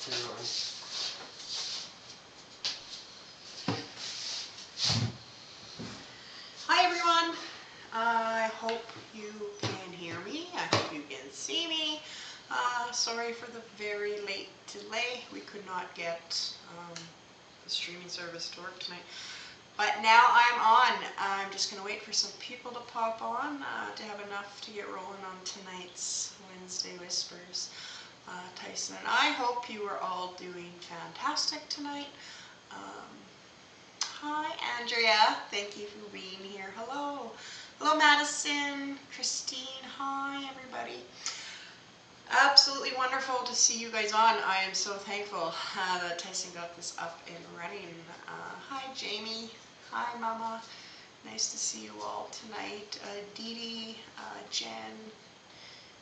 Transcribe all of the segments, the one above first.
everyone. Hi everyone. I hope you can hear me. I hope you can see me. Sorry for the very late delay. We could not get the streaming service to work tonight. But now I'm on. I'm just going to wait for some people to pop on to have enough to get rolling on tonight's Wednesday Whispers. Tyson and I hope you are all doing fantastic tonight. Hi Andrea, thank you for being here. Hello. Hello Madison, Christine, hi everybody. Absolutely wonderful to see you guys on. I am so thankful that Tyson got this up and running. Hi Jamie, hi Mama, nice to see you all tonight. Dee Dee, Jen,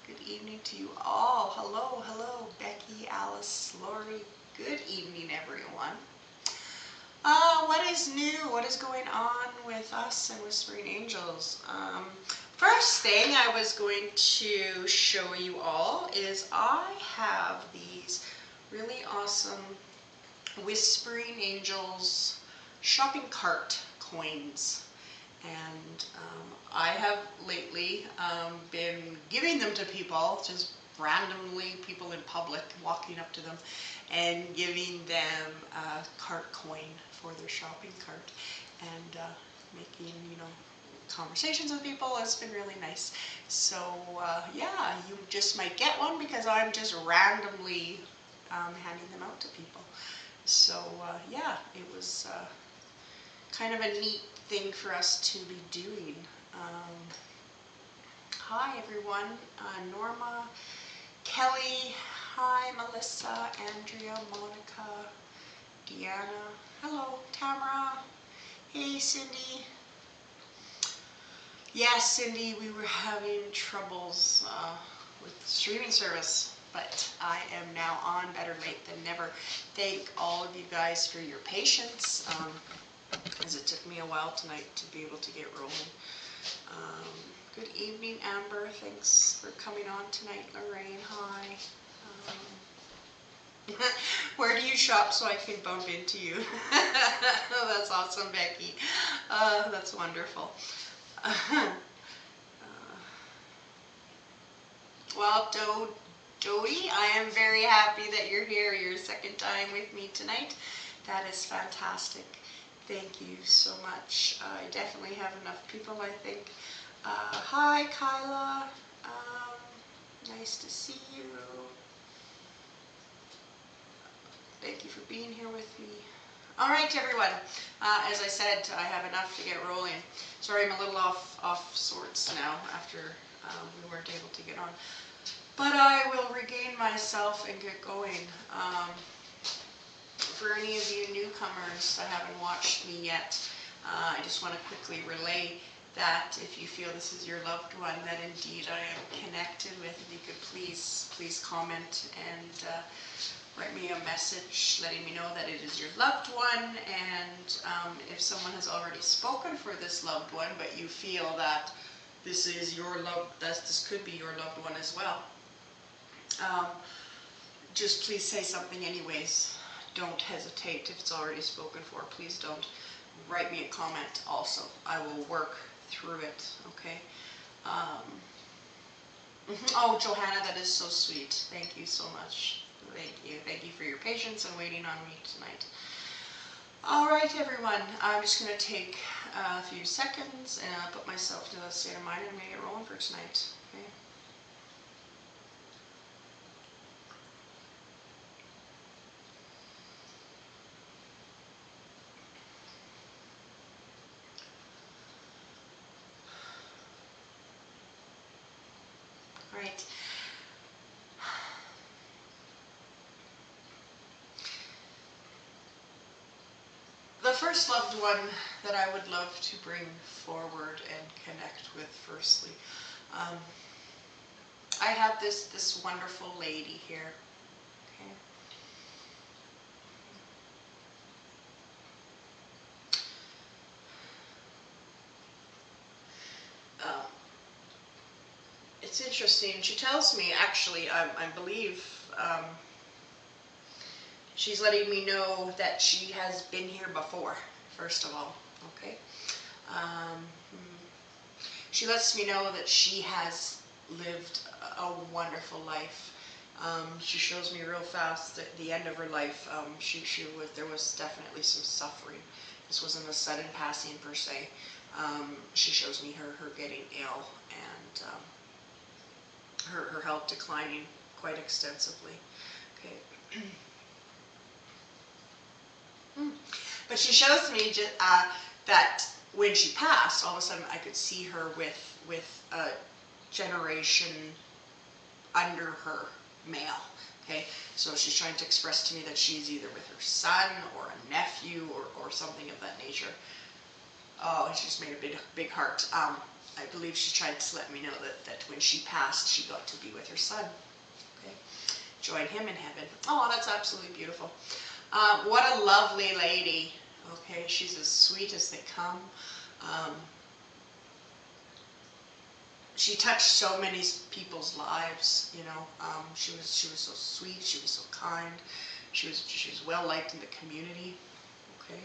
good evening to you all. Hello, hello, Becky, Alice, Lori, good evening everyone. What is new? What is going on with us and Whispering Angels? First thing I was going to show you all is I have these really awesome Whispering Angels shopping cart coins. And I have lately been giving them to people, just randomly, people in public, walking up to them and giving them a cart coin for their shopping cart, and making, conversations with people. It's been really nice. So yeah, you just might get one because I'm just randomly handing them out to people. So yeah, it was kind of a neat thing for us to be doing. Hi everyone, Norma, Kelly, hi Melissa, Andrea, Monica, Deanna, hello Tamara, hey Cindy. Yes, Cindy, we were having troubles with the streaming service, but I am now on, better late than never. Thank all of you guys for your patience, as it took me a while tonight to be able to get rolling. Good evening, Amber. Thanks for coming on tonight. Lorraine, hi. Where do you shop so I can bump into you? That's awesome, Becky. That's wonderful. Well, Jody, I am very happy that you're here. Your second time with me tonight. That is fantastic. Thank you so much. I definitely have enough people, I think. Hi, Kyla. Nice to see you. Thank you for being here with me. All right, everyone. As I said, I have enough to get rolling. Sorry, I'm a little off sorts now after we weren't able to get on. But I will regain myself and get going. For any of you newcomers that haven't watched me yet, I just want to quickly relay that if you feel this is your loved one that indeed I am connected with, if you could please comment and write me a message letting me know that it is your loved one, and if someone has already spoken for this loved one but you feel that this is your this could be your loved one as well, just please say something anyways. Don't hesitate. If it's already spoken for, please don't. Write me a comment also. I will work through it, okay? Oh, Johanna, that is so sweet. Thank you so much. Thank you. Thank you for your patience and waiting on me tonight. All right, everyone. I'm just going to take a few seconds and put myself to the state of mind, and I'm going to get rolling for tonight, okay? All right. The first loved one that I would love to bring forward and connect with firstly, I have this wonderful lady here, okay? It's interesting. She tells me, actually, I believe, She's letting me know that she has been here before, first of all, okay? She lets me know that she has lived a wonderful life. She shows me real fast that the end of her life, there was definitely some suffering. This wasn't a sudden passing per se. She shows me her getting ill and her health declining quite extensively. Okay. But she shows me that when she passed, all of a sudden I could see her with a generation under her male. Okay, so she's trying to express to me that she's either with her son or a nephew or something of that nature. Oh, she just made a big heart. I believe she's trying to let me know that when she passed, she got to be with her son. Okay, join him in heaven. Oh, that's absolutely beautiful. What a lovely lady. Okay, she's as sweet as they come. She touched so many people's lives, you know. She was so sweet. She was so kind. She was well liked in the community. Okay.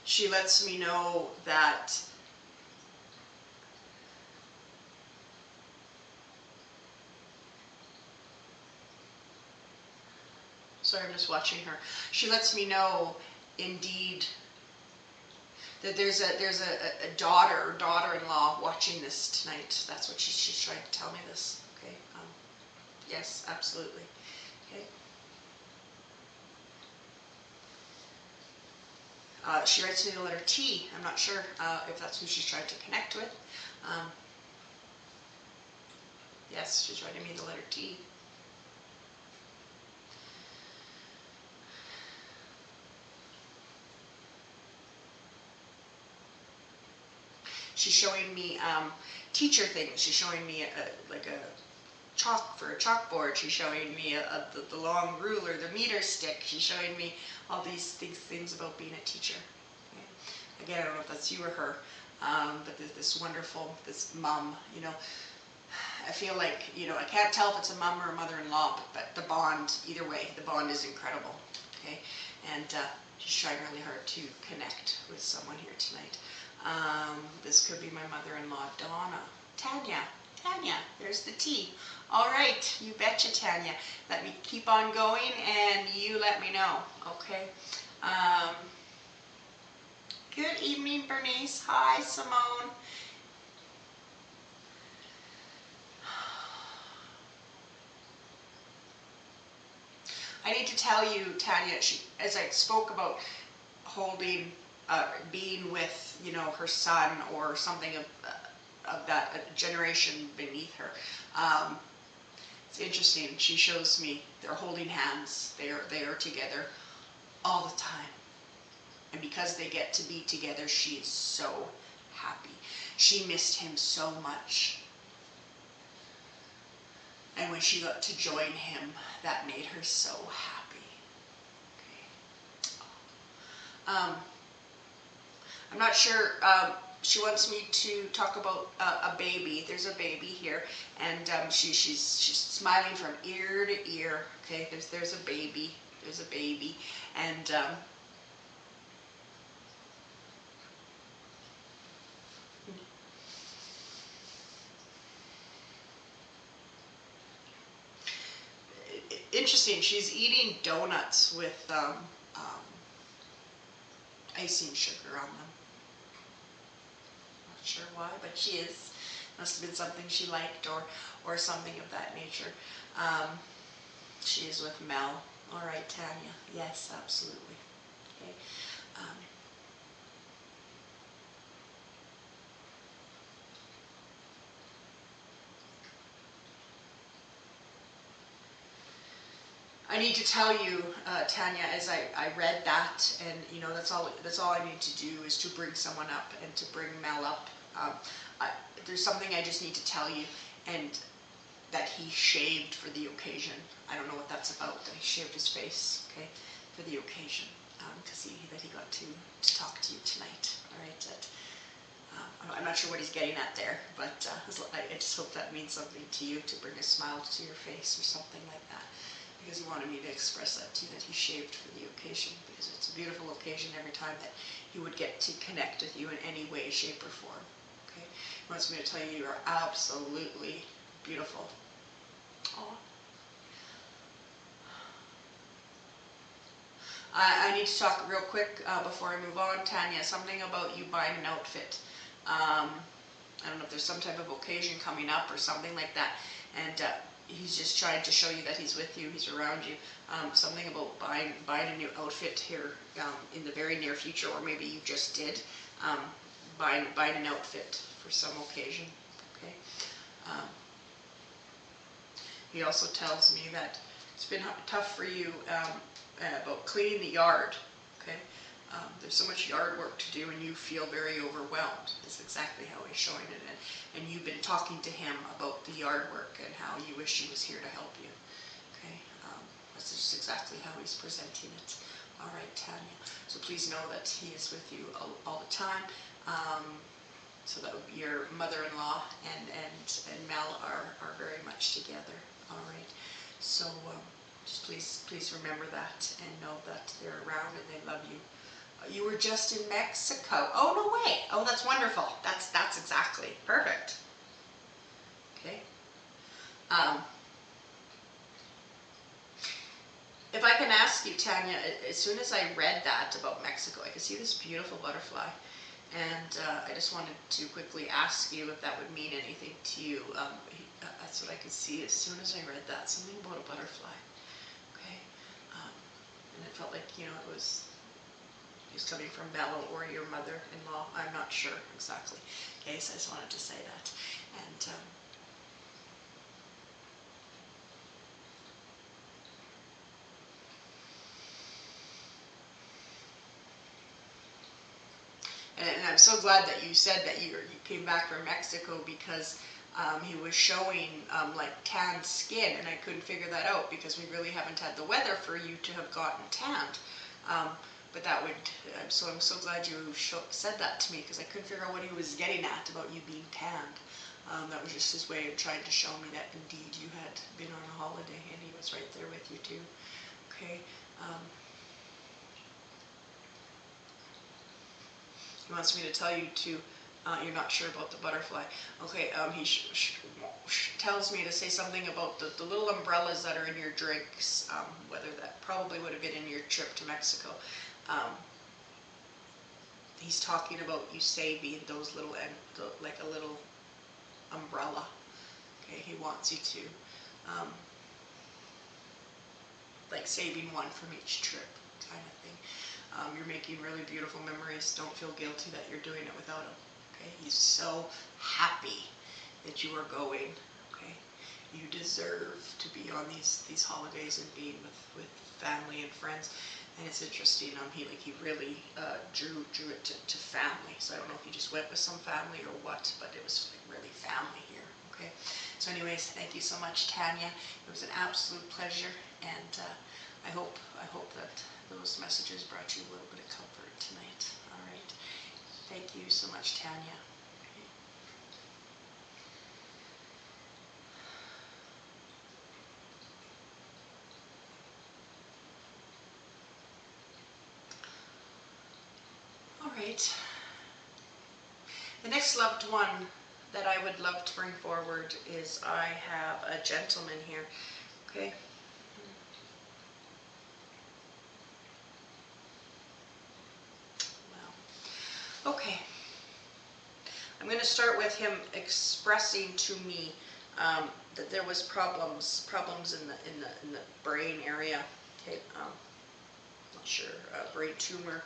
She lets me know that sorry, I'm just watching her. She lets me know, indeed, that there's a daughter-in-law watching this tonight. That's what she's trying to tell me this. Okay. Yes, absolutely. Okay. She writes me the letter T. I'm not sure if that's who she's trying to connect with. Yes, she's writing me the letter T. She's showing me teacher things. She's showing me like a chalkboard. She's showing me the long ruler, the meter stick. She's showing me all these things about being a teacher. Okay. Again, I don't know if that's you or her, but this wonderful, this mom, you know. I feel like, you know, I can't tell if it's a mom or a mother-in-law, but the bond, either way, the bond is incredible. Okay, and she's trying really hard to connect with someone here tonight. This could be my mother-in-law, Donna. Tanya, there's the T. All right, you betcha, Tanya. Let me keep on going, and you let me know, okay? Good evening, Bernice. Hi, Simone. I need to tell you, Tanya, as I spoke about holding, being with, you know, her son or something of that generation beneath her. It's interesting. She shows me they're holding hands. They are together all the time, and because they get to be together, she is so happy. She missed him so much. And when she got to join him, that made her so happy. Okay. I'm not sure, she wants me to talk about a baby. There's a baby here, and she's smiling from ear to ear. Okay, there's a baby, and interesting. She's eating donuts with icing sugar on them. Not sure why, but she is. Must have been something she liked or something of that nature. She is with Mel. All right, Tanya. Yes, absolutely. Okay. I need to tell you, Tanya, as I read that, and you know, that's all I need to do is to bring someone up and to bring Mel up. There's something I just need to tell you, and that he shaved for the occasion. I don't know what that's about, that he shaved his face, okay, for the occasion, because that he got to talk to you tonight. All right, that I'm not sure what he's getting at there, but I just hope that means something to you, to bring a smile to your face or something like that, because he wanted me to express that to you, that he shaved for the occasion, because it's a beautiful occasion every time that he would get to connect with you in any way, shape, or form. Okay? He wants me to tell you you are absolutely beautiful. Aww. I need to talk real quick before I move on, Tanya, something about you buying an outfit. I don't know if there's some type of occasion coming up or something like that, and he's just trying to show you that he's with you, he's around you. Something about buying a new outfit here in the very near future, or maybe you just did, buying an outfit for some occasion. Okay. He also tells me that it's been tough for you about cleaning the yard. Okay. There's so much yard work to do and you feel very overwhelmed. That's exactly how he's showing it. And you've been talking to him about the yard work and how you wish he was here to help you. Okay, that's just exactly how he's presenting it. All right, Tanya. So please know that he is with you all the time. So that would be your mother-in-law and Mel are very much together. All right. So just please remember that and know that they're around and they love you. You were just in Mexico. Oh, no way. Oh, that's wonderful. That's exactly perfect. Okay. If I can ask you, Tanya, as soon as I read that about Mexico, I could see this beautiful butterfly. And I just wanted to quickly ask you if that would mean anything to you. That's what I could see as soon as I read that. Something about a butterfly. Okay. And it felt like, you know, it was coming from Bella or your mother-in-law. I'm not sure exactly. Okay, so I just wanted to say that. And I'm so glad that you said that you came back from Mexico, because he was showing like tanned skin, and I couldn't figure that out because we really haven't had the weather for you to have gotten tanned. But that would, I'm so glad you said that to me, because I couldn't figure out what he was getting at about you being tanned. That was just his way of trying to show me that indeed you had been on a holiday and he was right there with you too. Okay. He wants me to tell you to, you're not sure about the butterfly. Okay, he tells me to say something about the little umbrellas that are in your drinks, whether that probably would have been in your trip to Mexico. He's talking about you saving those little, like a little umbrella. Okay, he wants you to, like saving one from each trip, kind of thing. You're making really beautiful memories. Don't feel guilty that you're doing it without him. Okay, he's so happy that you are going. Okay, you deserve to be on these holidays and being with family and friends. And it's interesting, he really drew it to family. So I don't know if he just went with some family or what, but it was really family here. Okay. So anyways, thank you so much, Tanya. It was an absolute pleasure, and I hope that those messages brought you a little bit of comfort tonight. All right. Thank you so much, Tanya. All right. The next loved one that I would love to bring forward is, I have a gentleman here. Okay. Well, okay. I'm going to start with him expressing to me that there was problems in the brain area. Okay. Not sure, brain tumor,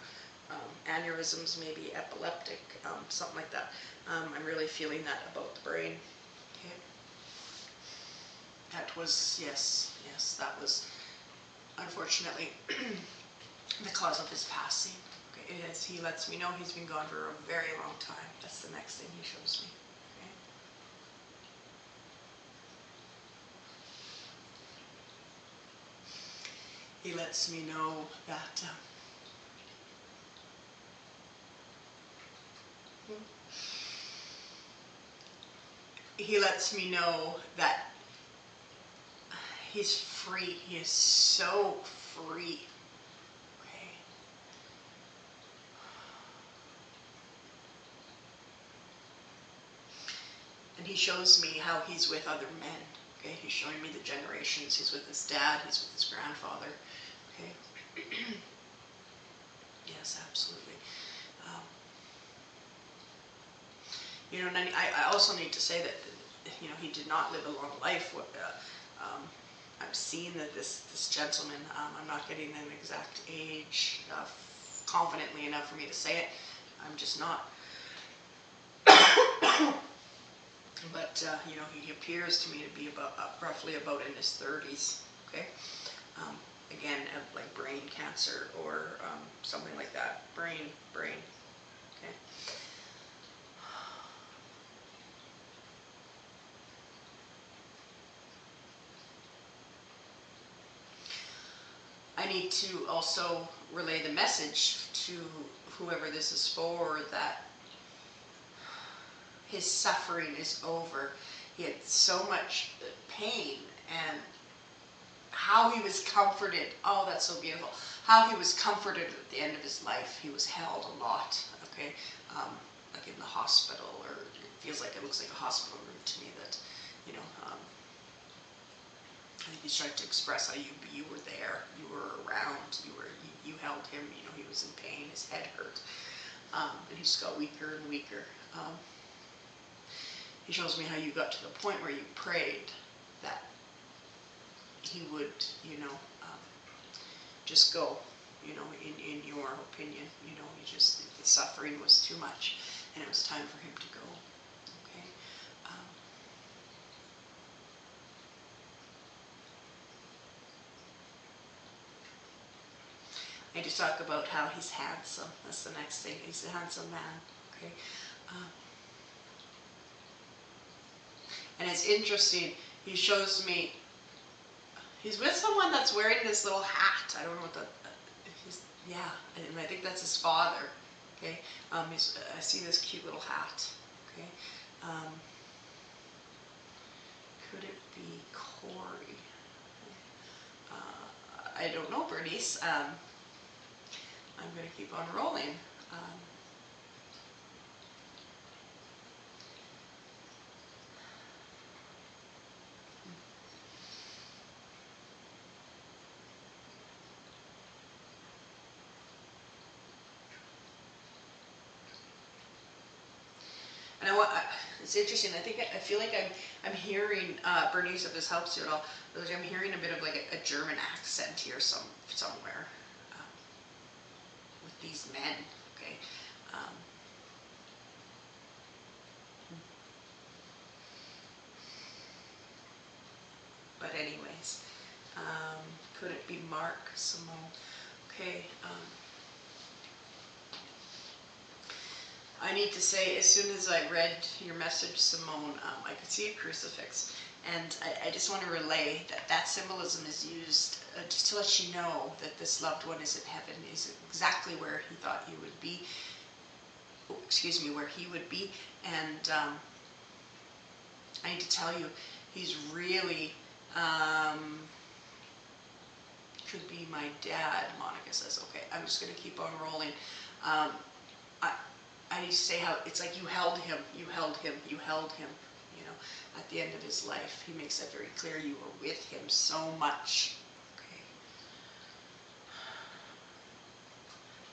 aneurysms, maybe epileptic, something like that. I'm really feeling that about the brain. Okay. That was, yes, that was unfortunately the cause of his passing. Okay. It is, he lets me know he's been gone for a very long time. That's the next thing he shows me. Okay. He lets me know that he lets me know that he's free. He is so free. Okay. And he shows me how he's with other men. Okay. He's showing me the generations. He's with his dad. He's with his grandfather. Okay. Yes, absolutely. Um, you know, and I also need to say that, you know, he did not live a long life. I'm seeing that this gentleman, I'm not getting an exact age confidently enough for me to say it. I'm just not. But you know, he appears to me to be about roughly about in his 30s. Okay. Again, like brain cancer or something like that. Brain. Okay. I need to also relay the message to whoever this is for that his suffering is over. He had so much pain, and how he was comforted. Oh, that's so beautiful. How he was comforted at the end of his life. He was held a lot, okay? Like in the hospital, or it looks like a hospital room to me that, you know, I think he's trying to express how you were there, you were around, you held him, you know, he was in pain, his head hurt, and he just got weaker and weaker. He shows me how you got to the point where you prayed that he would, you know, just go, you know, in your opinion, you know, the suffering was too much, and it was time for him to go, okay? I just talk about how he's handsome. That's the next thing. He's a handsome man, okay? Um, and it's interesting, he shows me, he's with someone that's wearing this little hat. I don't know what that, yeah, and I think that's his father, okay? I see this cute little hat, okay? Could it be Corey? I don't know, Bernice. I'm going to keep on rolling. And it's interesting. I feel like I'm hearing Bernice, if this helps you at all. I'm hearing a bit of like a German accent here somewhere with these men. Okay. Um, but anyways, could it be Mark Simone? Okay. I need to say, as soon as I read your message, Simone, I could see a crucifix. And I just want to relay that symbolism is used just to let you know that this loved one is in heaven, is exactly where he thought you would be. Oh, excuse me, where he would be. And I need to tell you, he's really, could be my dad, Monica says. Okay, I'm just going to keep on rolling. I need to say how it's like you held him, you held him, you held him, you know, at the end of his life. He makes that very clear. You were with him so much. Okay.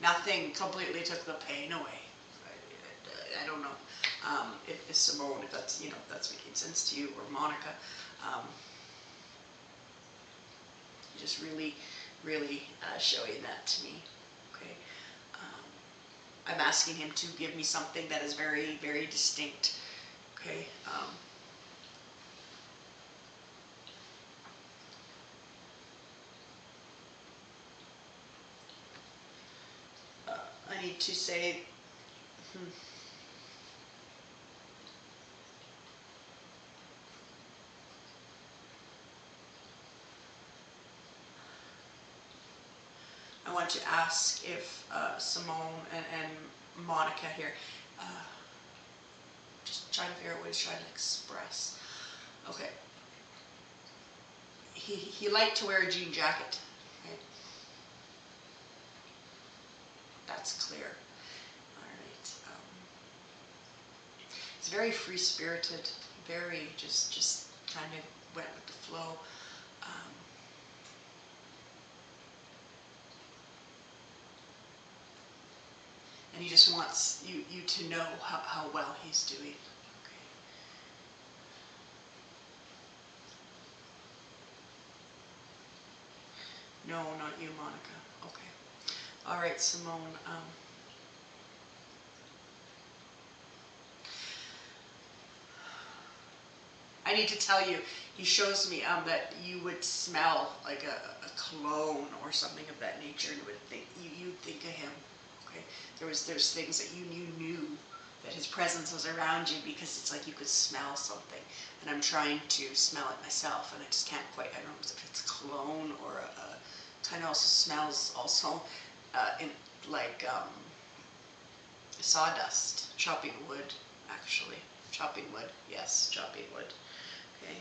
Nothing completely took the pain away. I don't know if Simone, if that's, you know, if that's making sense to you, or Monica. Just really, really showing that to me. Okay. I'm asking him to give me something that is very, very distinct. Okay. I need to say, I want to ask if Simone and Monica here, just trying to figure out what he's trying to express. Okay. He liked to wear a jean jacket. Okay. That's clear. All right. He's very free-spirited, very just kind of went with the flow. And he just wants you to know how well he's doing. Okay. No, not you, Monica. Okay. All right, Simone. I need to tell you, he shows me that you would smell like a cologne or something of that nature, and would think you'd think of him. Okay, there's things that you knew that his presence was around you, because it's like you could smell something, and I'm trying to smell it myself, and I just can't quite. I don't know if it's cologne or a kind of also smells also in like sawdust, chopping wood, actually. Chopping wood, yes, chopping wood. Okay.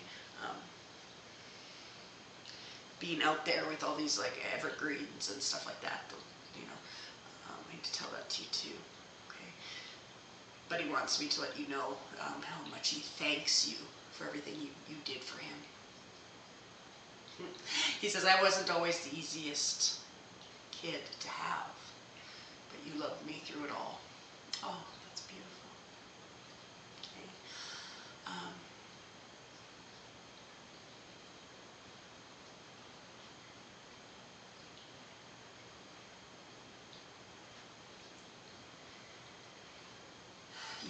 Being out there with all these like evergreens and stuff like that, you know, I need to tell that to you too. Okay. But he wants me to let you know how much he thanks you for everything you did for him. He says, I wasn't always the easiest kid to have, but you loved me through it all. Oh, that's beautiful. Okay.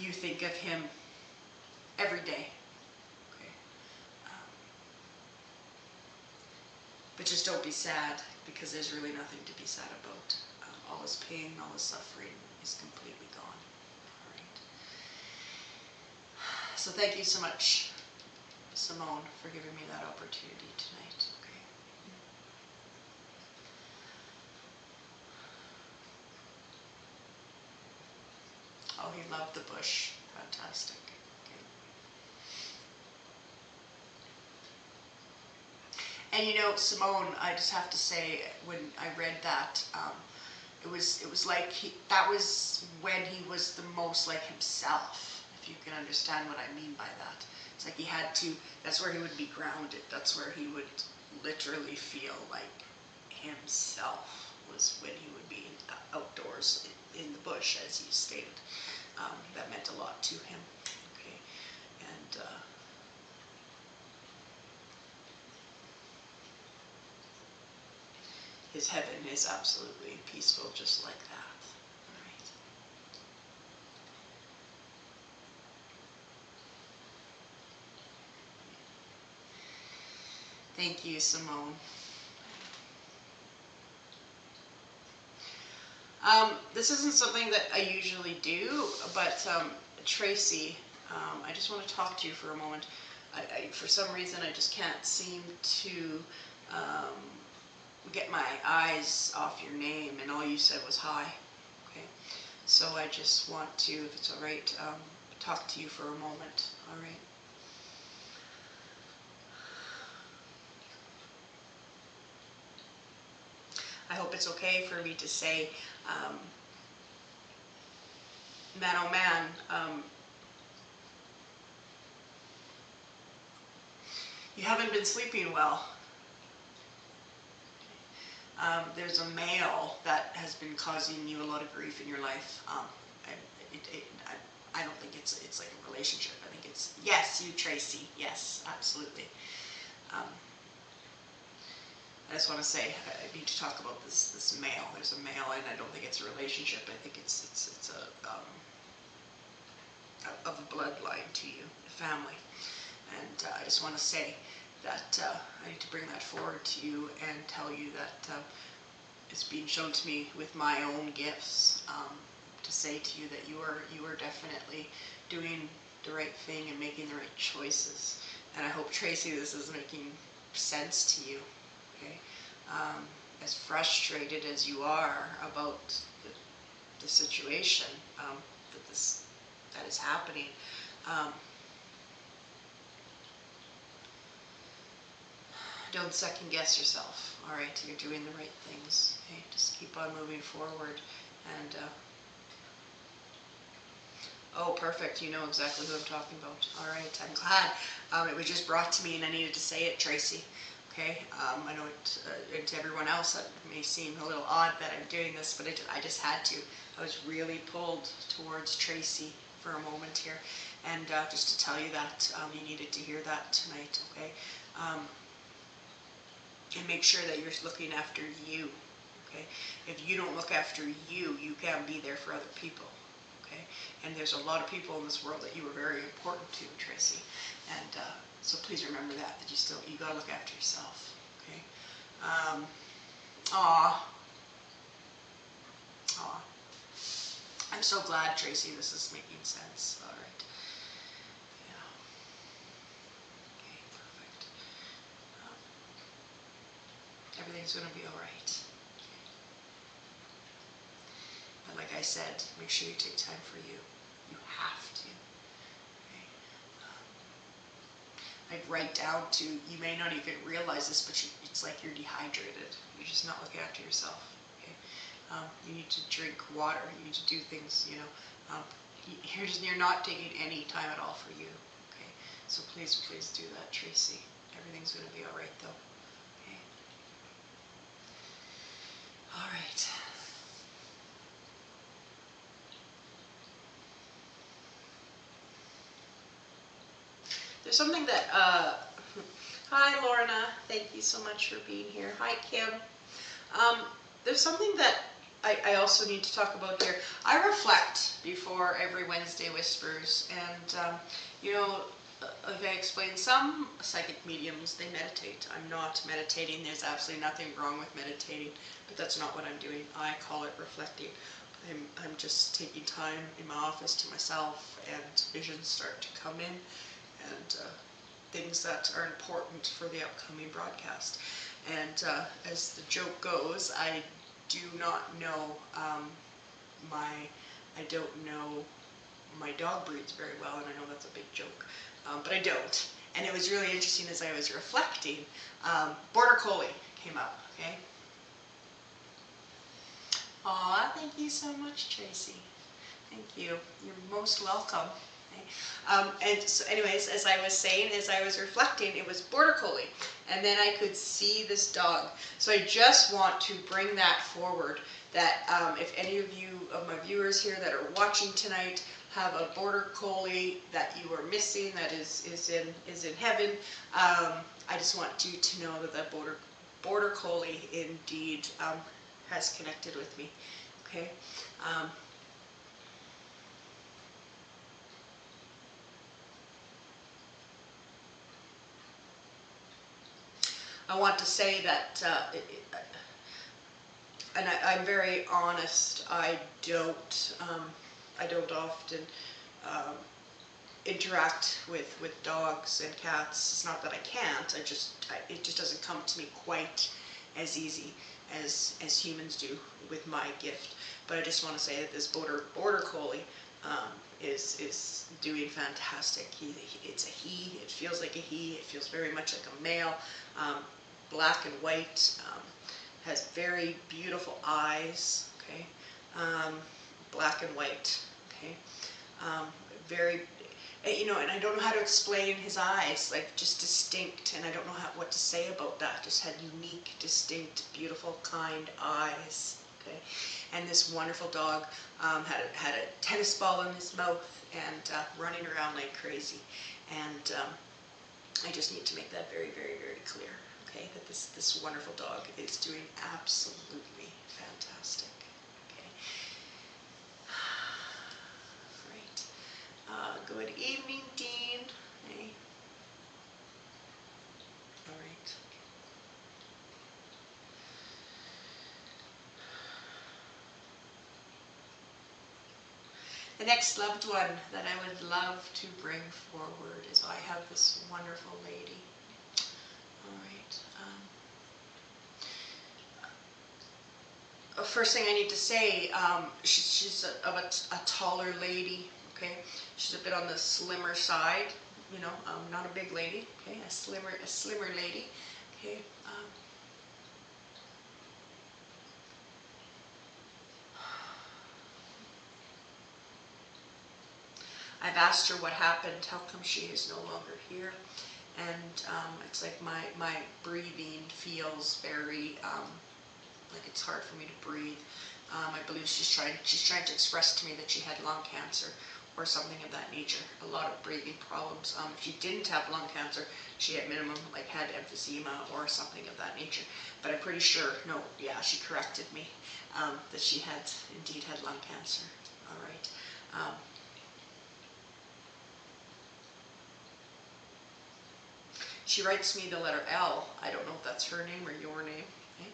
You think of him every day. Okay. But just don't be sad, because there's really nothing to be sad about. All his pain, all his suffering is completely gone. All right. So thank you so much, Simone, for giving me that opportunity tonight. Okay. Oh, he loved the bush. Fantastic. Okay. And you know, Simone, I just have to say, when I read that, it was like that was when he was the most like himself, if you can understand what I mean by that. It's like he had to, that's where he would be grounded, that's where he would literally feel like himself, was when he would be outdoors in the bush, as he stated. That meant a lot to him. Okay. And his heaven is absolutely peaceful, just like that. All right. Thank you, Simone. This isn't something that I usually do, but Tracy, I just want to talk to you for a moment. For some reason, I just can't seem to get my eyes off your name, and all you said was hi. Okay, so I just want to, if it's all right, talk to you for a moment. All right. I hope it's okay for me to say, man, oh man, you haven't been sleeping well. There's a male that has been causing you a lot of grief in your life. I don't think it's like a relationship. I think it's, yes, you, Tracy. Yes, absolutely. I just want to say, I need to talk about this male. There's a male, and I don't think it's a relationship. I think it's of a bloodline to you, a family. And I just want to say that I need to bring that forward to you and tell you that it's being shown to me with my own gifts, to say to you that you are definitely doing the right thing and making the right choices. And I hope, Tracy, this is making sense to you. Okay, as frustrated as you are about the situation that is happening, Um, don't second guess yourself. All right, you're doing the right things. Okay, just keep on moving forward. And oh, perfect. You know exactly who I'm talking about. All right, I'm glad. It was just brought to me, and I needed to say it, Tracy. Okay, I know to everyone else that may seem a little odd that I'm doing this, but I just had to. I was really pulled towards Tracy for a moment here, and just to tell you that you needed to hear that tonight. Okay. And make sure that you're looking after you, okay? If you don't look after you, you can't be there for other people, okay? And there's a lot of people in this world that you are very important to, Tracy. And so please remember that you gotta look after yourself, okay? Aw. I'm so glad, Tracy, this is making sense. All right. Yeah. Okay, perfect. Everything's going to be all right. And like I said, make sure you take time for you. You have to. Okay? I'd write down to, you may not even realize this, but it's like you're dehydrated. You're just not looking after yourself. Okay? You need to drink water. You need to do things, you know. You're not taking any time at all for you. Okay? So please do that, Tracy. Everything's going to be all right, though. Okay? All right. There's something that, hi Lorna, thank you so much for being here. Hi Kim. There's something that I also need to talk about here. I reflect before every Wednesday Whispers, and you know, like I explained, some psychic mediums, they meditate. I'm not meditating. There's absolutely nothing wrong with meditating, but that's not what I'm doing. I call it reflecting. I'm just taking time in my office to myself, and visions start to come in, and things that are important for the upcoming broadcast. And as the joke goes, I do not know I don't know my dog breeds very well, and I know that's a big joke, but I don't. And it was really interesting as I was reflecting. Border Collie came up, okay? Aw, thank you so much, Tracy. Thank you. You're most welcome. And so anyways, as I was saying, as I was reflecting, it was Border Collie. And then I could see this dog. So I just want to bring that forward, that if any of you, of my viewers here that are watching tonight, have a Border Collie that you are missing, that is in heaven, I just want you to know that that Border Collie indeed has connected with me. Okay. I want to say that, and I'm very honest, I don't often interact with dogs and cats. It's not that I can't, it just doesn't come to me quite as easy as humans do with my gift. But I just want to say that this border collie is doing fantastic. It's a he. It feels like a he. It feels very much like a male. Black and white. Has very beautiful eyes. Okay. Black and white. Okay. Very, you know, and I don't know how to explain his eyes, like just distinct, and I don't know what to say about that. Just had unique, distinct, beautiful, kind eyes. Okay. And this wonderful dog had a tennis ball in his mouth and running around like crazy. And I just need to make that very, very, very clear. Okay, that this wonderful dog is doing absolutely fantastic. Okay. Great. Good evening, Dean. Hey. All right. The next loved one that I would love to bring forward is I have this wonderful lady. All right. First thing I need to say, she's of a taller lady. okay? She's a bit on the slimmer side, you know, not a big lady, okay? A slimmer lady, okay? I've asked her what happened, how come she is no longer here, and it's like my breathing feels very, like it's hard for me to breathe. I believe she's trying to express to me that she had lung cancer or something of that nature. A lot of breathing problems. If she didn't have lung cancer, she at minimum like had emphysema or something of that nature. But I'm pretty sure, no, yeah, she corrected me that she had indeed had lung cancer. All right. She writes me the letter L. I don't know if that's her name or your name. Okay.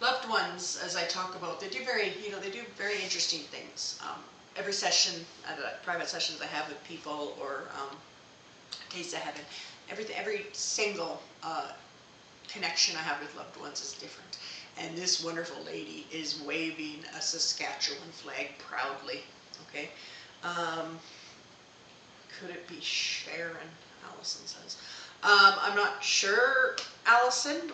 Loved ones, as I talk about, they do very interesting things. Every session, the private sessions I have with people, or Taste of Heaven, every single connection I have with loved ones is different. And this wonderful lady is waving a Saskatchewan flag proudly. Okay, could it be Sharon? Alison says. I'm not sure, Alison.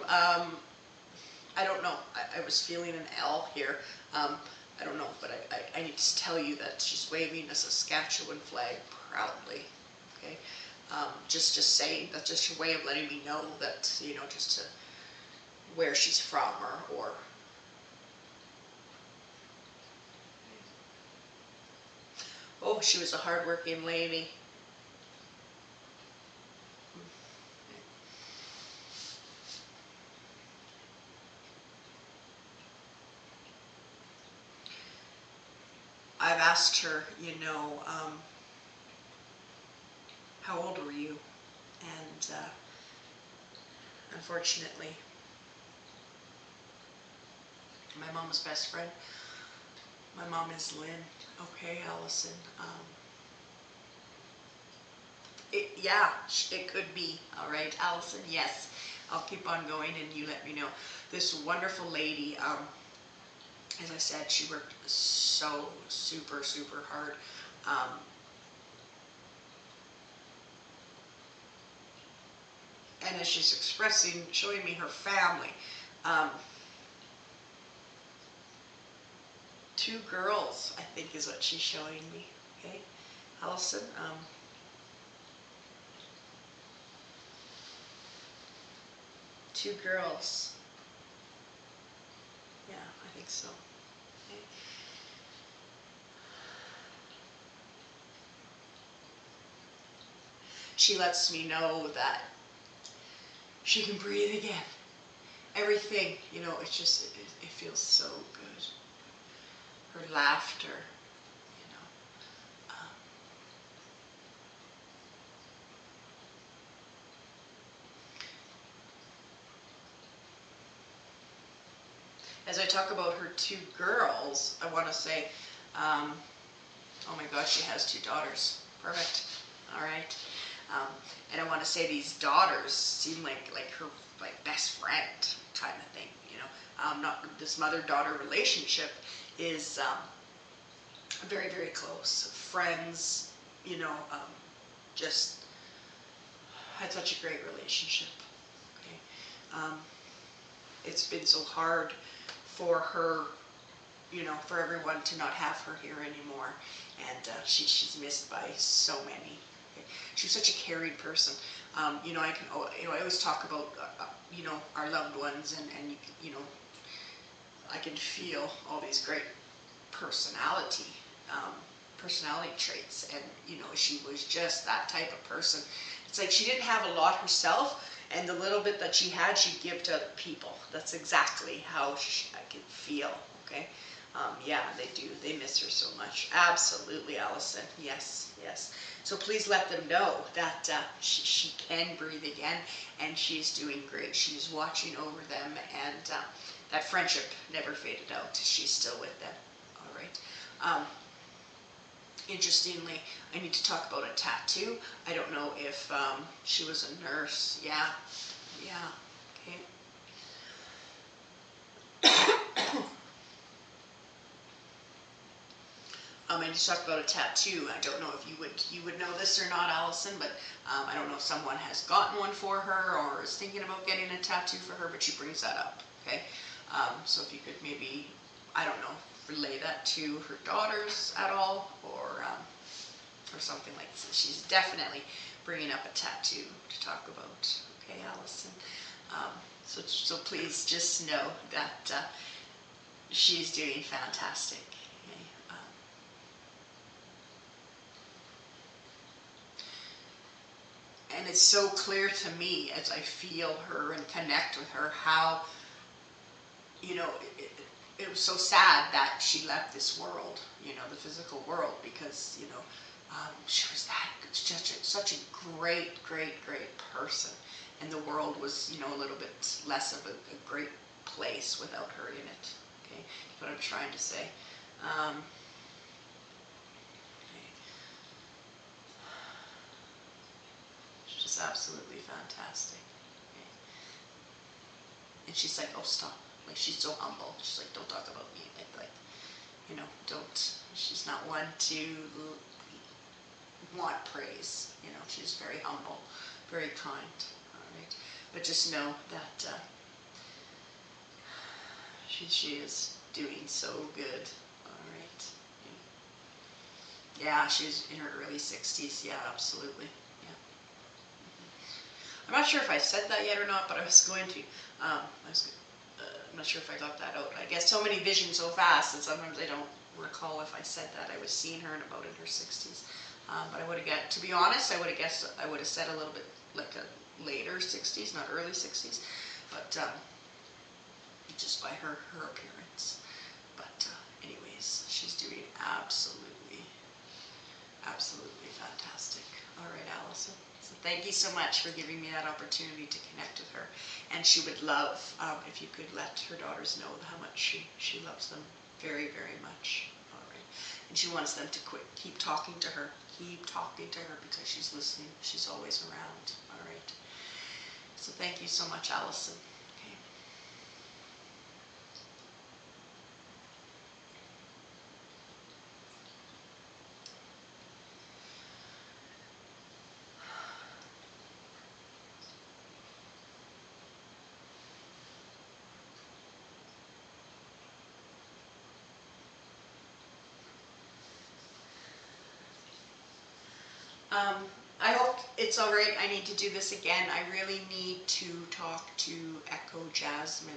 I don't know. I was feeling an L here. I don't know, but I need to tell you that she's waving a Saskatchewan flag proudly. Okay, just saying, that's just her way of letting me know that, you know, just to where she's from, or oh, she was a hardworking lady. I've asked her, you know, how old were you? And unfortunately, my mom's best friend, my mom is Lynn. Okay, Alison. Yeah, it could be. All right, Alison, yes. I'll keep on going and you let me know. This wonderful lady, as I said, she worked so super hard. And as she's showing me her family, two girls, I think is what she's showing me. Okay, Alison. Two girls. Yeah, I think so. Okay. She lets me know that she can breathe again. Everything, you know, it's just, it feels so good. Her laughter, you know. As I talk about her two girls, I want to say, oh my gosh, she has two daughters. Perfect. All right. And I want to say these daughters seem like her best friend kind of thing, you know. Not this mother-daughter relationship is very close. Friends, you know, just had such a great relationship. Okay. It's been so hard for her, you know, for everyone to not have her here anymore, and she's missed by so many. Okay. She was such a caring person. You know, I always talk about, you know, our loved ones, and you know, I can feel all these great personality traits, and you know, she was just that type of person. It's like she didn't have a lot herself, and the little bit that she had, she'd give to other people. That's exactly how I could feel. Okay, Yeah, they do. They miss her so much. Absolutely, Allison. Yes, yes. So please let them know that she can breathe again, and she's doing great. She's watching over them, and that friendship never faded out. She's still with them. All right. Interestingly, I need to talk about a tattoo. I don't know if she was a nurse. Yeah, yeah. Okay. I just talked about a tattoo. I don't know if you would know this or not, Allison, but I don't know if someone has gotten one for her or is thinking about getting a tattoo for her, but she brings that up. Okay, so if you could maybe, I don't know, relay that to her daughters at all, or something like this. She's definitely bringing up a tattoo to talk about. Okay, Allison. So please just know that she's doing fantastic. Okay? And it's so clear to me as I feel her and connect with her how, you know, it was so sad that she left this world, the physical world, because, she was such a great, great, great person. And the world was, a little bit less of a great place without her in it. Okay, that's what I'm trying to say. Okay. She's just absolutely fantastic. Okay. And she's like, oh, stop. Like, she's so humble. She's like, don't talk about me. Like, don't. She's not one to want praise. She's very humble, very kind. All right. But just know that she is doing so good. All right. Yeah, she's in her early 60s. Yeah, absolutely. Yeah. I'm not sure if I said that yet or not, but I was going to. I'm not sure if I got that out. I get so many visions so fast that sometimes I don't recall if I said that. I was seeing her in her 60s. But I would have to be honest, I would have guessed, I would have said a little bit like a later 60s, not early 60s. But just by her appearance. But anyways, she's doing absolutely fantastic. All right, Allison. So thank you so much for giving me that opportunity to connect with her. And she would love if you could let her daughters know how much she loves them very, very much. All right. And she wants them to keep talking to her. Keep talking to her because she's listening. She's always around. All right. So thank you so much, Allison. Okay. I hope it's all right. I need to do this again. I really need to talk to Echo Jasmine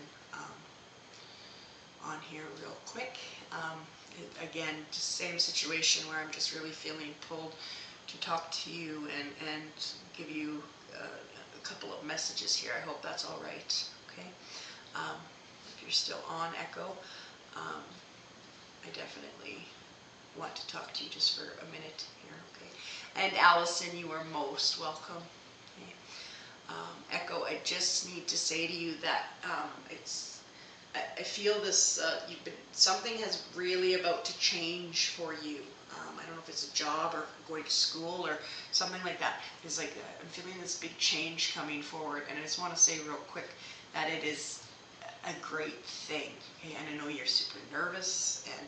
on here real quick. Again, just same situation where I'm just really feeling pulled to talk to you and give you a couple of messages here. I hope that's all right. Okay. If you're still on, Echo, I definitely want to talk to you just for a minute here. Okay. And Allison, you are most welcome. Okay. Echo, I just need to say to you that I feel this, something has really about to change for you. I don't know if it's a job or going to school or something like that. It's like I'm feeling this big change coming forward, and I just want to say real quick that it is a great thing. Okay? And I know you're super nervous, and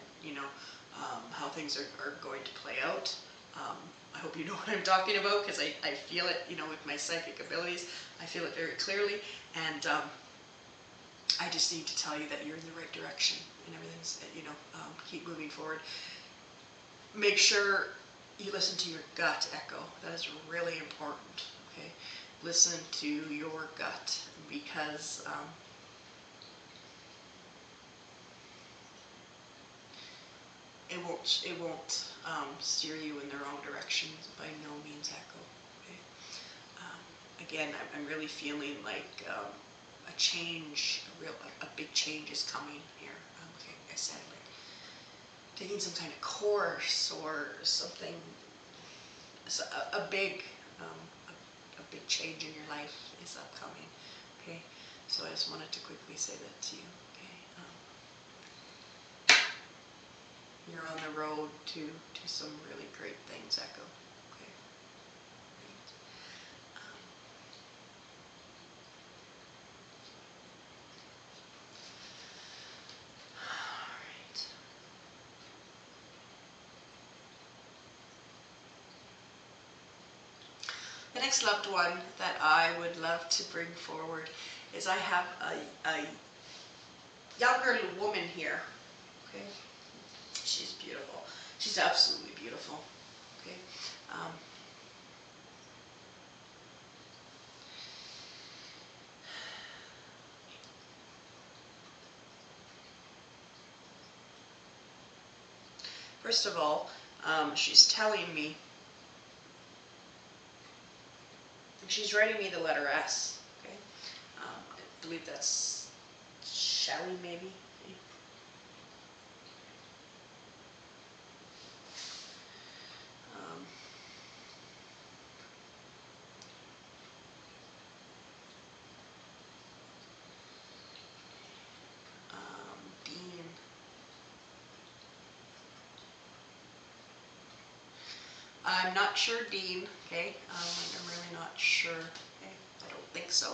how things are going to play out. I hope you know what I'm talking about, because I feel it, with my psychic abilities. I feel it very clearly, and I just need to tell you that you're in the right direction, and everything's, keep moving forward. Make sure you listen to your gut, Echo. That is really important, okay? Listen to your gut, because it won't steer you in the wrong direction by no means, Echo. Okay. Again, I'm really feeling like a change, a big change is coming here. Okay, I said like taking some kind of course or something, a big a big change in your life is upcoming. Okay, so I just wanted to quickly say that to you. Okay, you're on the road to some really great things, Echo. Okay. Um, all right. The next loved one that I would love to bring forward is I have a younger woman here. Okay, she's beautiful. She's absolutely beautiful. Okay. Um, First of all, she's telling me, she's writing me the letter S. Okay, I believe that's Shelly, maybe. Um, Dean. I'm not sure, Dean. Okay, I'm really not sure. Okay, I don't think so.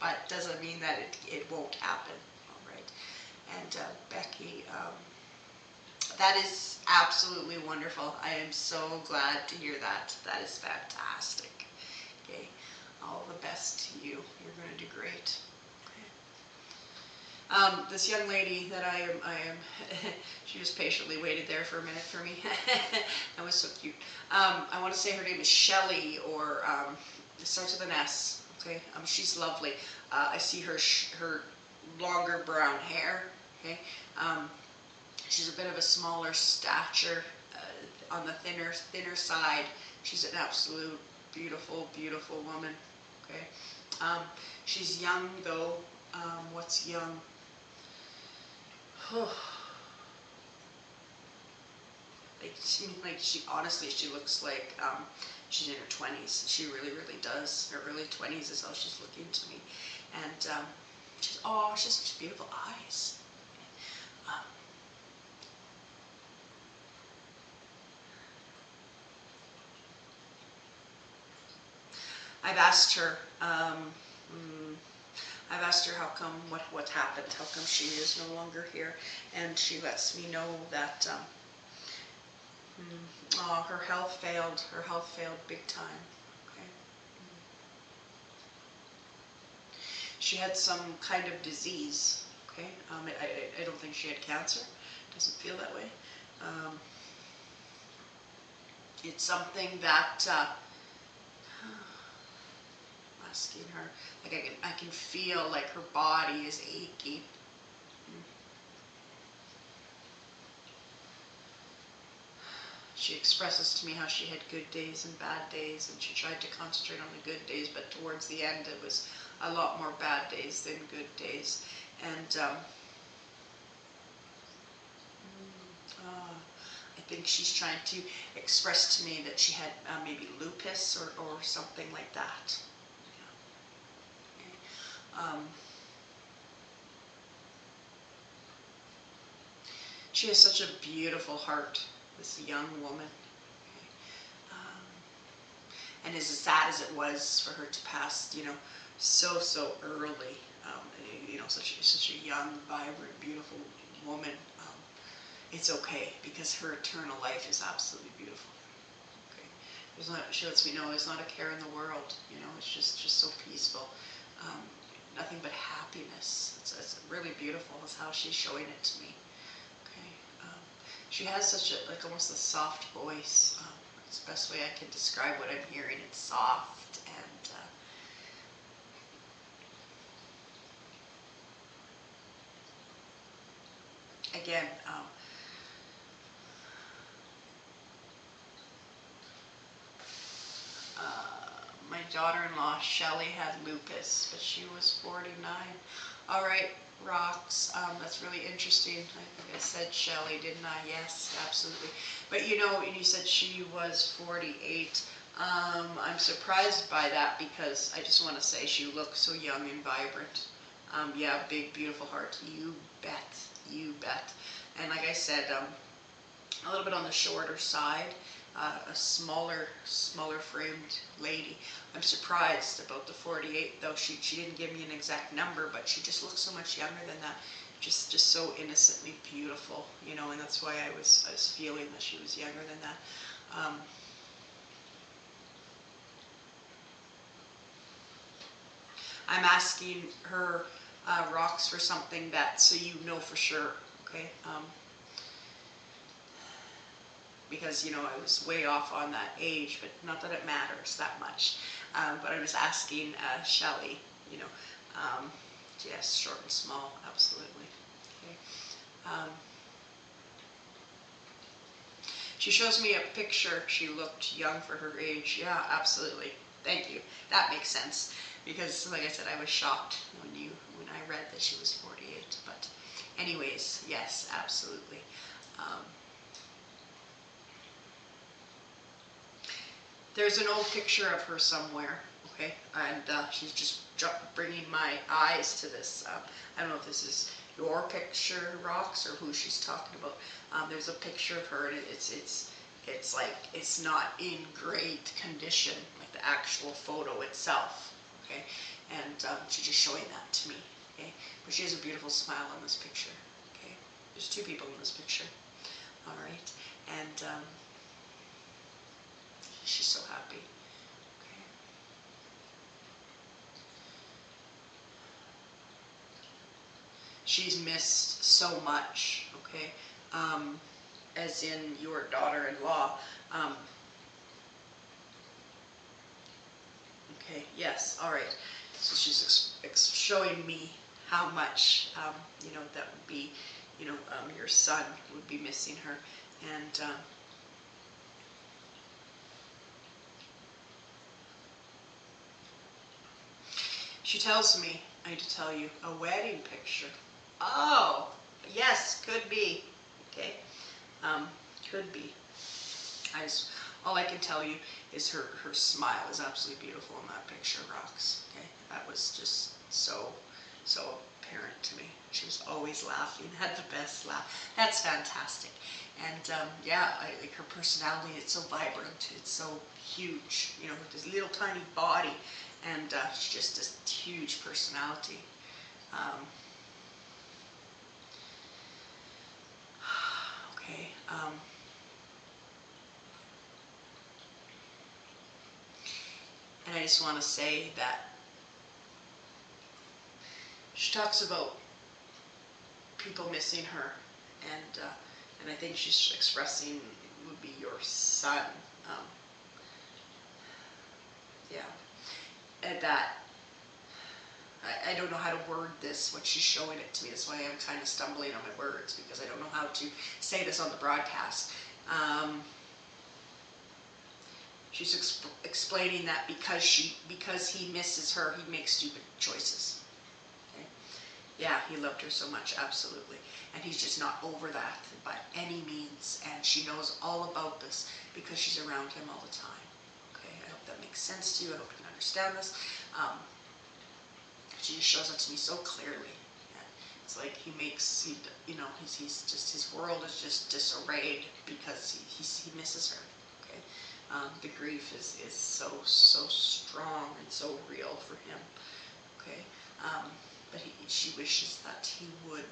But doesn't mean that it won't happen. All right. And Becky, that is absolutely wonderful. I am so glad to hear that. That is fantastic. Okay, all the best to you. You're going to do great. This young lady that I am, she just patiently waited there for a minute for me. That was so cute. I want to say her name is Shelly, or it starts with an S. Okay, she's lovely. I see her longer brown hair. Okay, she's a bit of a smaller stature, on the thinner side. She's an absolute beautiful woman. Okay, she's young though. What's young? Like she honestly, she looks like she's in her 20s. She really does. Her early 20s is how she's looking to me, and she has such beautiful eyes. Um, I've asked her. I've asked her how come, what happened, how come she is no longer here, and she lets me know that her health failed. Her health failed big time. Okay. She had some kind of disease. Okay. I don't think she had cancer. Doesn't feel that way. It's something that asking her, like I can feel like her body is aching. She expresses to me how she had good days and bad days, and she tried to concentrate on the good days, but towards the end it was a lot more bad days than good days. And I think she's trying to express to me that she had maybe lupus or something like that. She has such a beautiful heart, this young woman. And as sad as it was for her to pass, so early, such a young, vibrant, beautiful woman, it's okay, because her eternal life is absolutely beautiful. Okay, she lets me know there's not a care in the world. It's just so peaceful. Nothing but happiness. It's really beautiful. Is how she's showing it to me. Okay, she has such a, like, almost a soft voice. It's the best way I can describe what I'm hearing. It's soft and again, my daughter-in-law Shelley had lupus, but she was 49. All right, rocks. That's really interesting. I think I said Shelley, didn't I? Yes, absolutely. But you know, you said she was 48. I'm surprised by that because I just want to say she looks so young and vibrant. Yeah, big, beautiful heart. You bet. You bet. And like I said, a little bit on the shorter side, a smaller framed lady. I'm surprised about the 48 though. She didn't give me an exact number, but she just looks so much younger than that. Just so innocently beautiful, you know, and that's why I was feeling that she was younger than that. I'm asking her rocks for something that so you know for sure, okay? Because you know I was way off on that age, but not that it matters that much. But I was asking Shelley, you know, yes, short and small, absolutely. Okay. She shows me a picture. She looked young for her age. Yeah, absolutely. Thank you. That makes sense because, like I said, I was shocked when I read that she was 48. But, anyways, yes, absolutely. There's an old picture of her somewhere, okay, and she's just bringing my eyes to this. I don't know if this is your picture, Rocks, or who she's talking about. There's a picture of her, and it's like it's not in great condition, like the actual photo itself, okay, and she's just showing that to me, okay, but she has a beautiful smile on this picture, okay. There's two people in this picture, all right, and she's so happy. Okay. She's missed so much, okay? As in your daughter-in-law. Okay, yes, all right. So she's showing me how much, you know, that would be, you know, your son would be missing her. And she tells me, I need to tell you, a wedding picture. Oh, yes, could be. Okay, could be. All I can tell you is her smile is absolutely beautiful in that picture, Rocks. Okay, that was just so apparent to me. She was always laughing, had the best laugh. That's fantastic. And yeah, I like her personality. It's so vibrant. It's so huge. You know, with this little tiny body, and she's just this huge personality. Um, okay. And I just want to say that she talks about people missing her, and I think she's expressing would be your son. Um, yeah, and that I don't know how to word this. What she's showing it to me. That's why I'm kind of stumbling on my words because I don't know how to say this on the broadcast. She's explaining that because he misses her, he makes stupid choices. Okay? Yeah, he loved her so much, absolutely. And he's just not over that by any means. And she knows all about this because she's around him all the time. Okay, I hope that makes sense to you. I hope you can understand this. She just shows it to me so clearly. Yeah. It's like you know, he's just, his world is just disarrayed because he misses her. Okay, the grief is so strong and so real for him. Okay, but she wishes that he would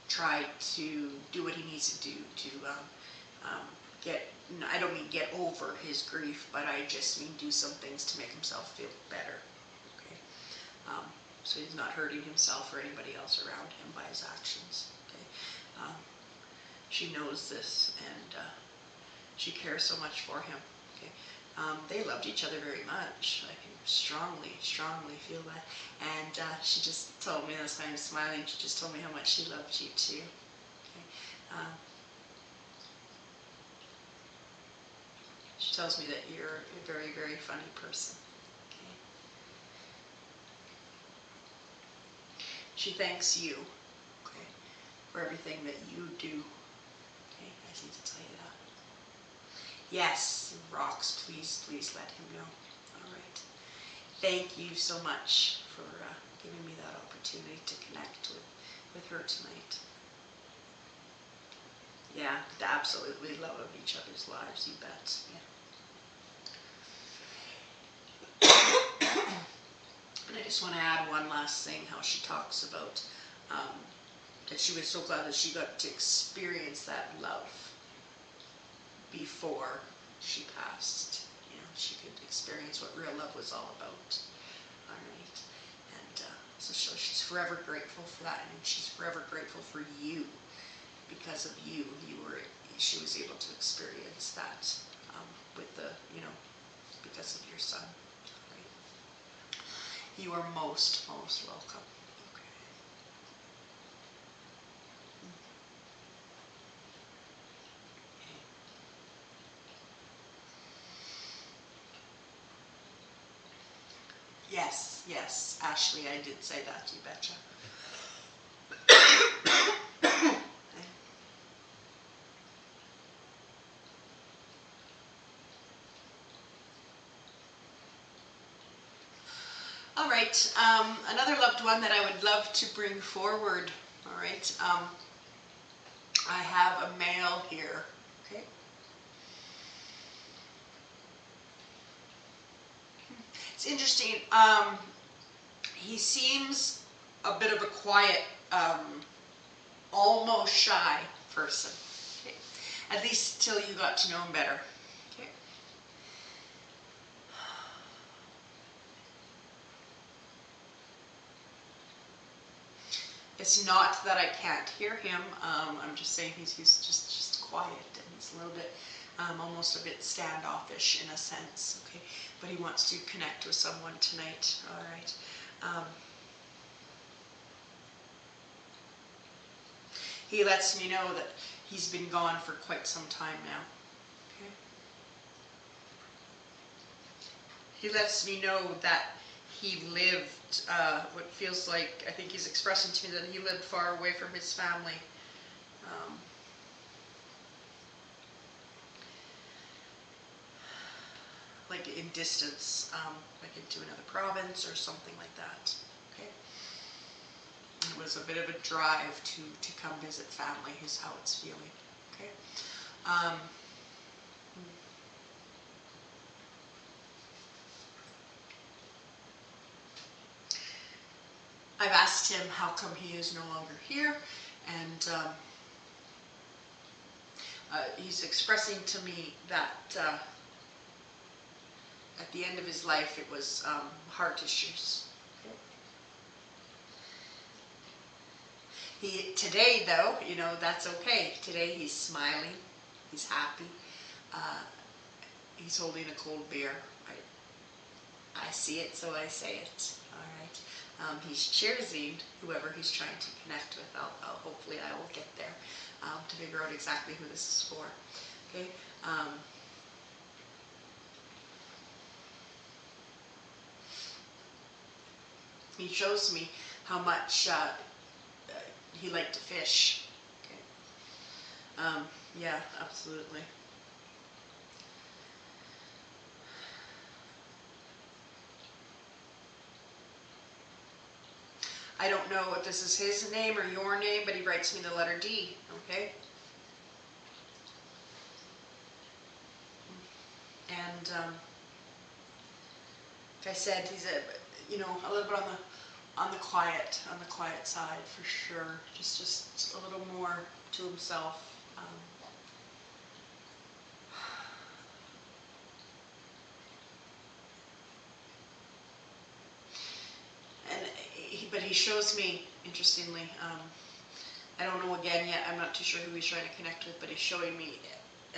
try to do what he needs to do to get, I don't mean get over his grief, but I just mean do some things to make himself feel better. Okay, so he's not hurting himself or anybody else around him by his actions. Okay, she knows this, and she cares so much for him. Okay, they loved each other very much. I can strongly feel that. And she just told me, that's why I'm smiling, she just told me how much she loved you too. Okay. She tells me that you're a very, very funny person. Okay. She thanks you, okay, for everything that you do. Okay, I just need to tell you that. Yes, rocks, please, please let him know. All right. Thank you so much for giving me that opportunity to connect with her tonight. Yeah, the absolutely love of each other's lives, you bet. Yeah. And I just want to add one last thing, how she talks about that she was so glad that she got to experience that love before she passed. You know, she could experience what real love was all about. All right. And so she's forever grateful for that, and she's forever grateful for you. Because of you, she was able to experience that with the, because of your son. Right? You are most welcome. Okay. Yes, yes, Ashley, I did say that, you betcha. All right, another loved one that I would love to bring forward. All right, I have a male here. Okay. It's interesting. He seems a bit of a quiet, almost shy person. Okay. At least till you got to know him better. Okay. It's not that I can't hear him. I'm just saying he's just quiet, and he's a little bit, almost a bit standoffish in a sense. Okay, but he wants to connect with someone tonight. All right. He lets me know that he's been gone for quite some time now. Okay. He lets me know that he lived, what feels like, I think he's expressing to me that he lived far away from his family. Like in distance, like into another province or something like that. Okay. It was a bit of a drive to come visit family, is how it's feeling. Okay. I've asked him how come he is no longer here, and he's expressing to me that at the end of his life it was heart issues. Today though, that's okay. Today he's smiling, he's happy, he's holding a cold beer. I see it, so I say it. All right. He's cheersing whoever he's trying to connect with. Hopefully I will get there to figure out exactly who this is for. Okay. He shows me how much he liked to fish. Okay. Yeah, absolutely. I don't know if this is his name or your name, but he writes me the letter D, okay? And like I said, he's a little bit on the quiet side for sure. Just a little more to himself. But he shows me, interestingly, I don't know again yet, I'm not too sure who he's trying to connect with, but he's showing me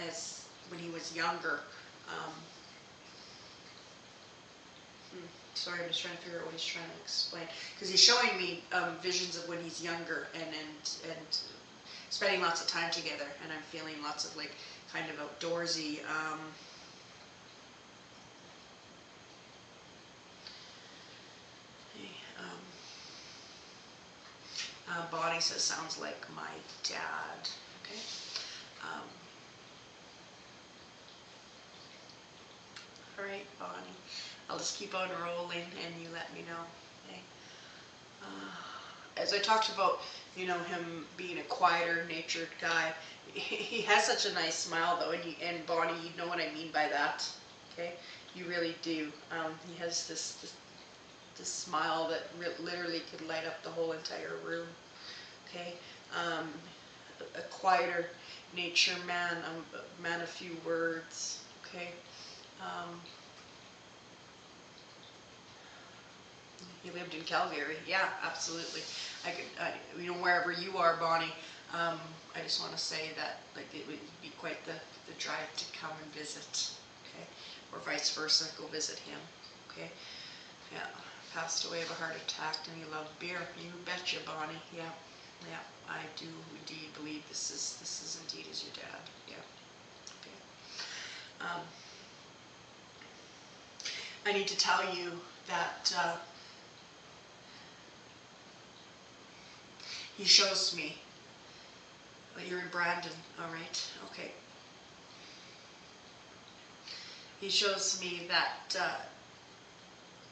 as when he was younger. Sorry, I'm just trying to figure out what he's trying to explain. Because he's showing me visions of when he's younger and spending lots of time together, and I'm feeling lots of like kind of outdoorsy. Bonnie says, sounds like my dad. Okay. Um, all right, Bonnie. I'll just keep on rolling and you let me know. Okay. As I talked about, you know, him being a quieter natured guy, he has such a nice smile though, and Bonnie, you know what I mean by that. Okay. You really do. He has this smile that literally could light up the whole entire room. Okay, a quieter nature man, a man of few words. Okay, he lived in Calgary. Yeah, absolutely. You know, wherever you are, Bonnie. I just want to say that, like, it would be quite the drive to come and visit. Okay, or vice versa, go visit him. Okay, yeah. Passed away of a heart attack, and he loved beer. You betcha, Bonnie. Yeah, yeah. I do indeed believe this is indeed is your dad. Yeah. Okay. I need to tell you that he shows me that you're in Brandon. All right. Okay. He shows me that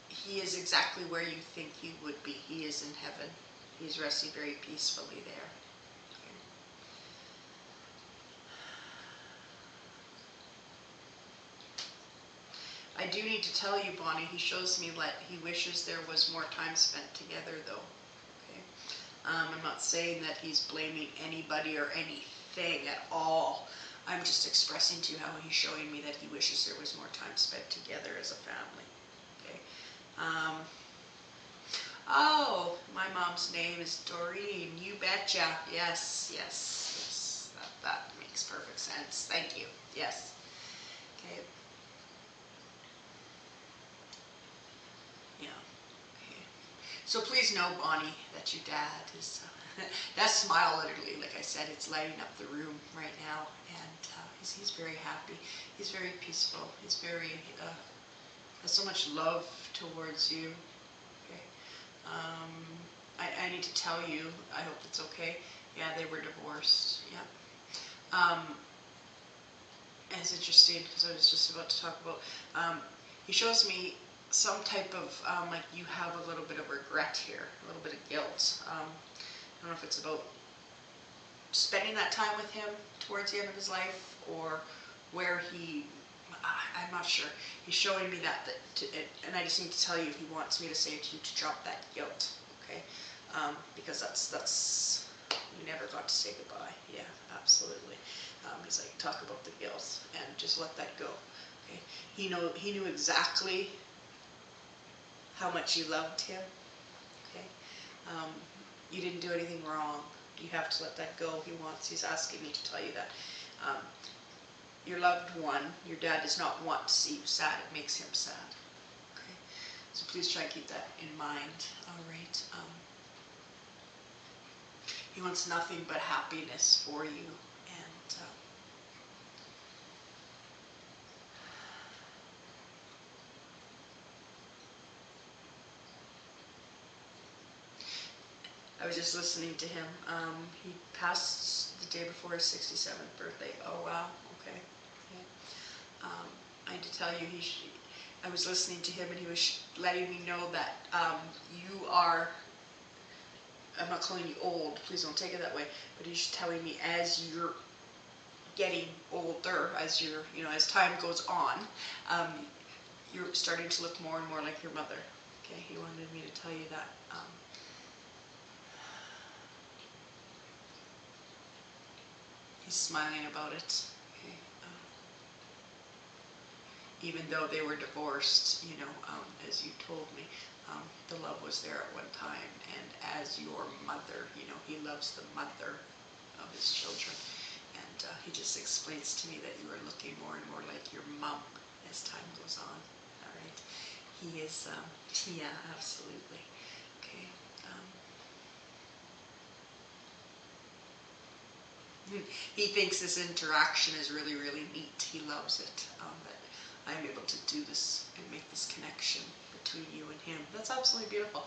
he is exactly where you think he would be. He is in heaven. He's resting very peacefully there. Okay. I do need to tell you, Bonnie, he shows me that he wishes there was more time spent together, though. Okay. I'm not saying that he's blaming anybody or anything at all. I'm just expressing to you how he's showing me that he wishes there was more time spent together as a family. Okay. Oh, my mom's name is Doreen. You betcha. Yes, yes, yes. That makes perfect sense. Thank you. Yes. Okay. Yeah. Okay. So please know, Bonnie, that your dad is. That smile, literally, like I said, it's lighting up the room right now, and he's very happy. He's very peaceful. He's very has so much love towards you. Okay. I need to tell you, I hope it's okay. Yeah, they were divorced. Yeah. And it's interesting because I was just about to talk about, he shows me some type of, like you have a little bit of regret here, a little bit of guilt. I don't know if it's about spending that time with him towards the end of his life or where I'm not sure. He's showing me and I just need to tell you, he wants me to say to you to drop that guilt, okay? Because that's you never got to say goodbye. Yeah, absolutely. He's like, talk about the guilt and just let that go. Okay? He knew exactly how much you loved him. Okay? You didn't do anything wrong. You have to let that go. He's asking me to tell you that. Your loved one, your dad does not want to see you sad. It makes him sad. Okay? So please try and keep that in mind. All right? He wants nothing but happiness for you. And I was just listening to him. He passed the day before his 67th birthday. Oh, wow. Okay. I need to tell you, I was listening to him and he was letting me know that you are, I'm not calling you old, please don't take it that way, but he's telling me as you're getting older, as as time goes on, you're starting to look more and more like your mother. Okay, he wanted me to tell you that. He's smiling about it. Okay. Even though they were divorced, as you told me, the love was there at one time. And as your mother, he loves the mother of his children. And he just explains to me that you are looking more and more like your mom as time goes on. All right. He is, yeah, absolutely. Okay. He thinks this interaction is really, really neat. He loves it. That I'm able to do this and make this connection between you and him. That's absolutely beautiful.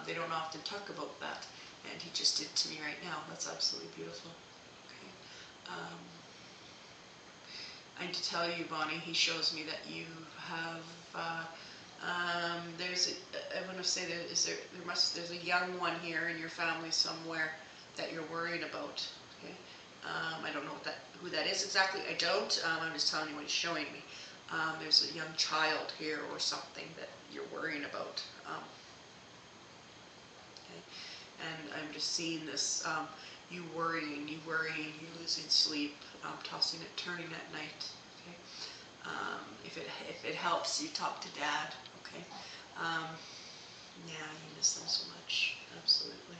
They don't often talk about that. and he just did to me right now. That's absolutely beautiful. Okay. I need to tell you, Bonnie, he shows me that you have, I want to say there's a young one here in your family somewhere that you're worried about. Okay. I don't know who that is exactly. I don't. I'm just telling you what he's showing me. There's a young child here or something that you're worrying about. Okay. And I'm just seeing this, you worrying, you losing sleep, tossing and turning at night. Okay. If it helps, you talk to Dad. Okay. Yeah, you miss them so much. Absolutely.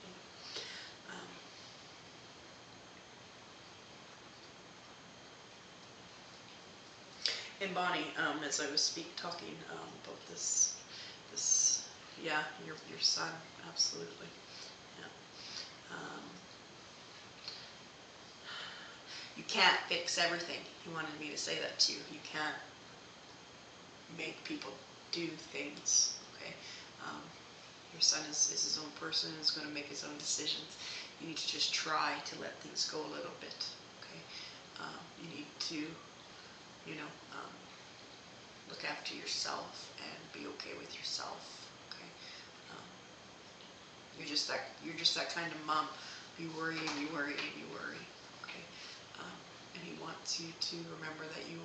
Yeah. And Bonnie, as I was talking about this, yeah, your son, absolutely. Yeah. You can't fix everything. He wanted me to say that to you. You can't make people do things. Okay. Um, your son is his own person and is going to make his own decisions. You need to just try to let things go a little bit. Okay. You need to, look after yourself and be okay with yourself. Okay. Um, you're just that kind of mom. You worry and you worry and you worry. Okay. And he wants you to remember that you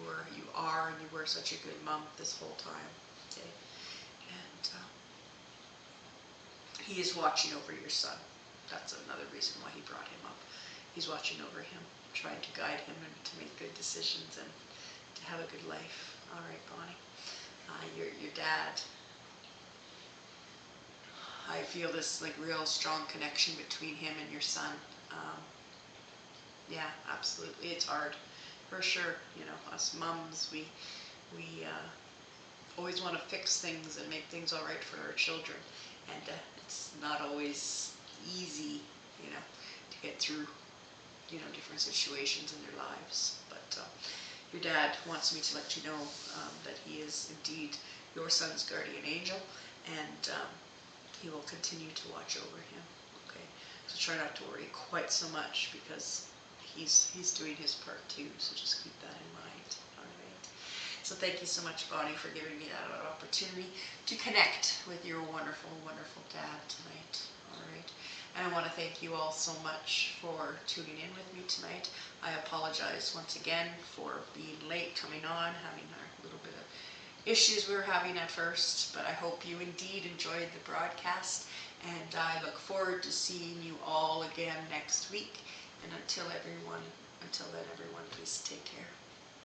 are and you were such a good mom this whole time. Okay. And he is watching over your son. That's another reason why he brought him up. He's watching over him, trying to guide him and to make good decisions and to have a good life. All right, Bonnie. Your dad. I feel this like real strong connection between him and your son. Yeah, absolutely. It's hard, for sure. Us mums, we always want to fix things and make things all right for our children, and it's not always easy, to get through, different situations in their lives. But your dad wants me to let you know that he is indeed your son's guardian angel, and he will continue to watch over him. Okay, so try not to worry quite so much because he's doing his part too. So just keep that in mind. All right. So thank you so much, Bonnie, for giving me that opportunity to connect with your wonderful, wonderful dad tonight. All right. And I want to thank you all so much for tuning in with me tonight. I apologize once again for being late coming on, having a little bit of issues we were having at first, but I hope you indeed enjoyed the broadcast, and I look forward to seeing you all again next week. And until then, everyone, please take care.